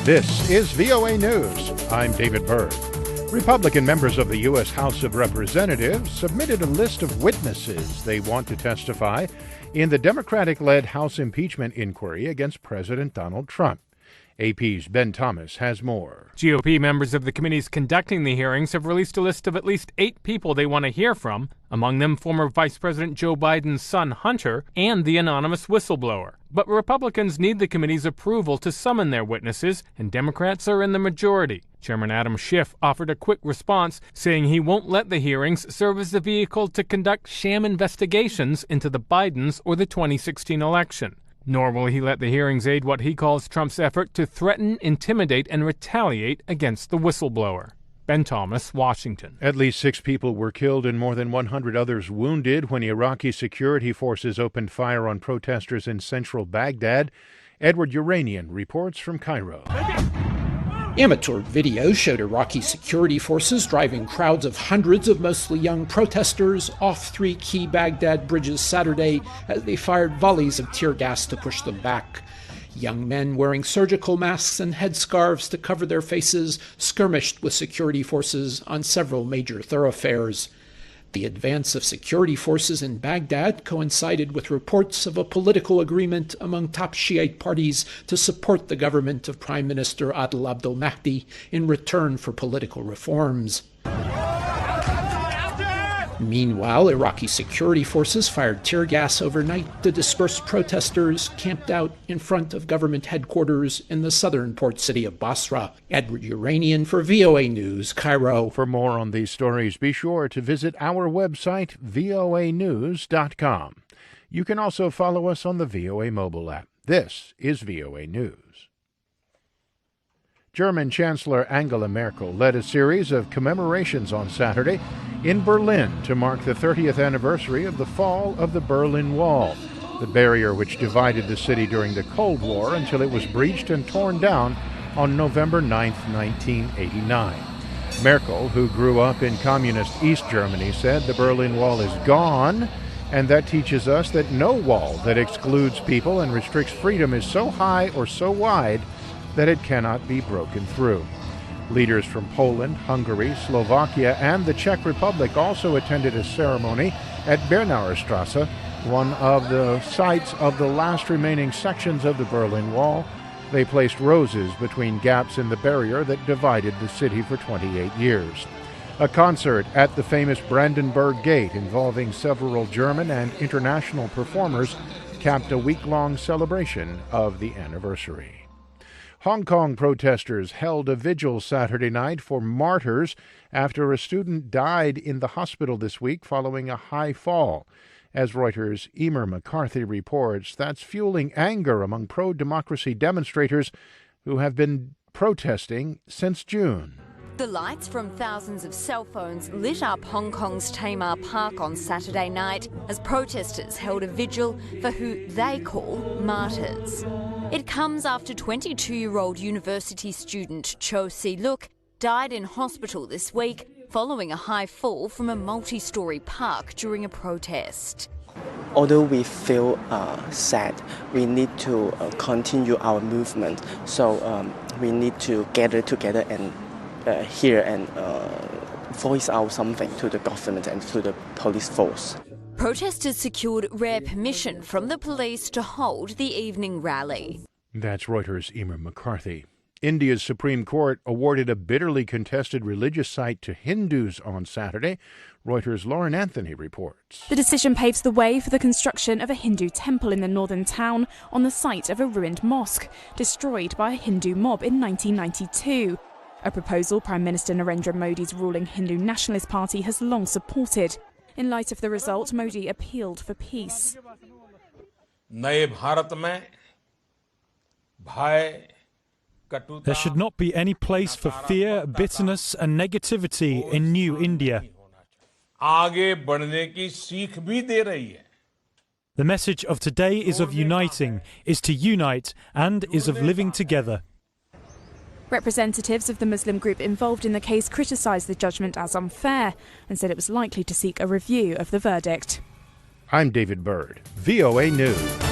This is VOA News. I'm David Byrd. Republican members of the U.S. House of Representatives submitted a list of witnesses they want to testify in the Democratic-led House impeachment inquiry against President Donald Trump. AP's Ben Thomas has more. GOP members of the committees conducting the hearings have released a list of at least 8 people they want to hear from, among them former Vice President Joe Biden's son Hunter and the anonymous whistleblower. But Republicans need the committee's approval to summon their witnesses, and Democrats are in the majority. Chairman Adam Schiff offered a quick response, saying he won't let the hearings serve as the vehicle to conduct sham investigations into the Bidens or the 2016 election. Nor will he let the hearings aid what he calls Trump's effort to threaten, intimidate, and retaliate against the whistleblower. Ben Thomas, Washington. At least 6 people were killed and more than 100 others wounded when Iraqi security forces opened fire on protesters in central Baghdad. Edward Uranian reports from Cairo. Amateur video showed Iraqi security forces driving crowds of hundreds of mostly young protesters off 3 key Baghdad bridges Saturday as they fired volleys of tear gas to push them back. Young men wearing surgical masks and headscarves to cover their faces skirmished with security forces on several major thoroughfares. The advance of security forces in Baghdad coincided with reports of a political agreement among top Shiite parties to support the government of Prime Minister Adel Abdel Mahdi in return for political reforms. Meanwhile, Iraqi security forces fired tear gas overnight to disperse protesters camped out in front of government headquarters in the southern port city of Basra. Edward Uranian for VOA News, Cairo. For more on these stories, be sure to visit our website, voanews.com. You can also follow us on the VOA mobile app. This is VOA News. German Chancellor Angela Merkel led a series of commemorations on Saturday in Berlin to mark the 30th anniversary of the fall of the Berlin Wall, the barrier which divided the city during the Cold War until it was breached and torn down on November 9, 1989. Merkel, who grew up in communist East Germany, said the Berlin Wall is gone, and that teaches us that no wall that excludes people and restricts freedom is so high or so wide that it cannot be broken through. Leaders from Poland, Hungary, Slovakia, and the Czech Republic also attended a ceremony at Bernauerstrasse, one of the sites of the last remaining sections of the Berlin Wall. They placed roses between gaps in the barrier that divided the city for 28 years. A concert at the famous Brandenburg Gate involving several German and international performers capped a week-long celebration of the anniversary. Hong Kong protesters held a vigil Saturday night for martyrs after a student died in the hospital this week following a high fall. As Reuters' Emer McCarthy reports, that's fueling anger among pro-democracy demonstrators who have been protesting since June. The lights from thousands of cell phones lit up Hong Kong's Tamar Park on Saturday night as protesters held a vigil for who they call martyrs. It comes after 22-year-old university student Cho Si-luk died in hospital this week following a high fall from a multi-storey park during a protest. Although we feel sad, we need to continue our movement. So we need to gather together and hear and voice out something to the government and to the police force. Protesters secured rare permission from the police to hold the evening rally. That's Reuters' Emer McCarthy. India's Supreme Court awarded a bitterly contested religious site to Hindus on Saturday. Reuters' Lauren Anthony reports. The decision paves the way for the construction of a Hindu temple in the northern town on the site of a ruined mosque, destroyed by a Hindu mob in 1992. A proposal Prime Minister Narendra Modi's ruling Hindu Nationalist Party has long supported. In light of the result, Modi appealed for peace. There should not be any place for fear, bitterness and negativity in New India. The message of today is of uniting, is to unite and is of living together. Representatives of the Muslim group involved in the case criticised the judgment as unfair and said it was likely to seek a review of the verdict. I'm David Byrd, VOA News.